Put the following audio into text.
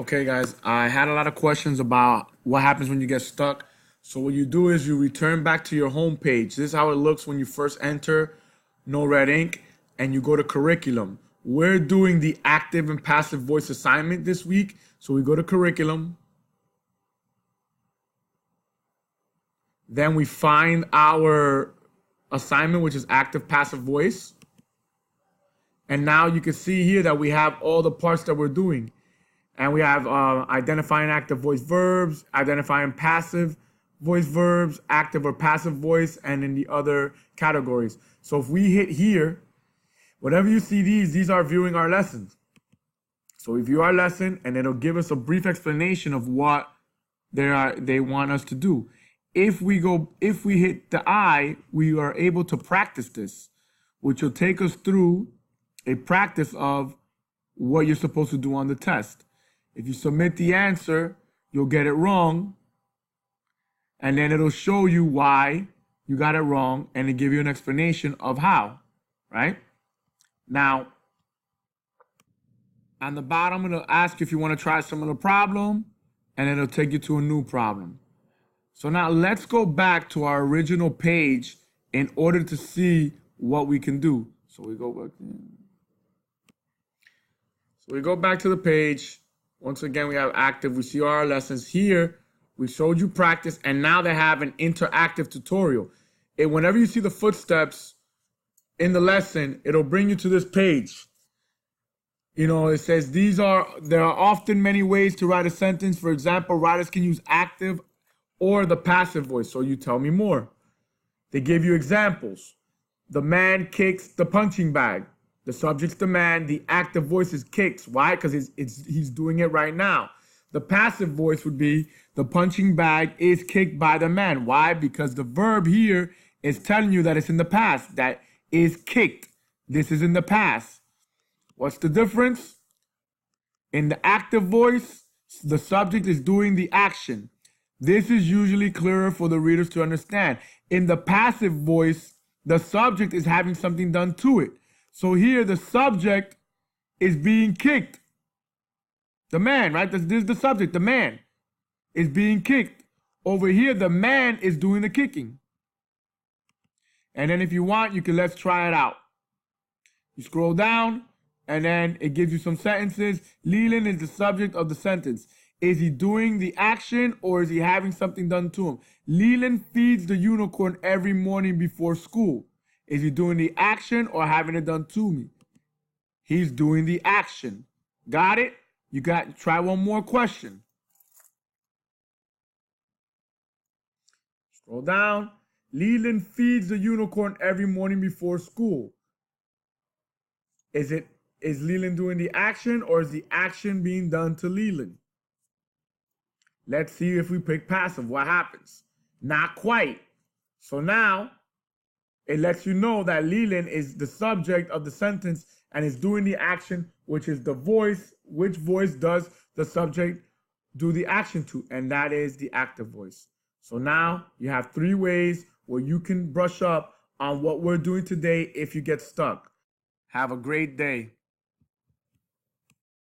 Okay, guys, I had a lot of questions about what happens when you get stuck. So what you do is you return back to your home page. This is how it looks when you first enter NoRedInk and you go to curriculum. We're doing the active and passive voice assignment this week. So we go to curriculum. Then we find our assignment, which is active passive voice. And now you can see here that we have all the parts that we're doing. And we have identifying active voice verbs, identifying passive voice verbs, active or passive voice, and in the other categories. So if we hit here, whatever you see these are viewing our lessons. So we view our lesson and it'll give us a brief explanation of what they want us to do. If we hit the I, we are able to practice this, which will take us through a practice of what you're supposed to do on the test. If you submit the answer, you'll get it wrong, and then it'll show you why you got it wrong, and it'll give you an explanation of how, right? Now, on the bottom, it'll ask you if you want to try a similar problem, and it'll take you to a new problem. So now let's go back to our original page in order to see what we can do. So we go back in. So we go back to the page. Once again, we have active. We see all our lessons here. We showed you practice, and now they have an interactive tutorial. Whenever you see the footsteps in the lesson, it'll bring you to this page. You know, it says there are often many ways to write a sentence. For example, writers can use active or the passive voice. So you tell me more. They give you examples. The man kicks the punching bag. The subject's the man. The active voice is kicks. Why? Because he's doing it right now. The passive voice would be the punching bag is kicked by the man. Why? Because the verb here is telling you that it's in the past. That is kicked. This is in the past. What's the difference? In the active voice, the subject is doing the action. This is usually clearer for the readers to understand. In the passive voice, the subject is having something done to it. So here the subject is being kicked. The man, right? This is the subject. The man is being kicked. Over here, the man is doing the kicking. And then if you want, let's try it out. You scroll down and then it gives you some sentences. Leland is the subject of the sentence. Is he doing the action or is he having something done to him? Leland feeds the unicorn every morning before school. Is he doing the action or having it done to me? He's doing the action. Got it? Try one more question. Scroll down. Leland feeds the unicorn every morning before school. Is Leland doing the action or is the action being done to Leland? Let's see if we pick passive. What happens? Not quite. So now it lets you know that Leland is the subject of the sentence and is doing the action, which is the voice. Which voice does the subject do the action to? And that is the active voice. So now you have 3 ways where you can brush up on what we're doing today if you get stuck. Have a great day.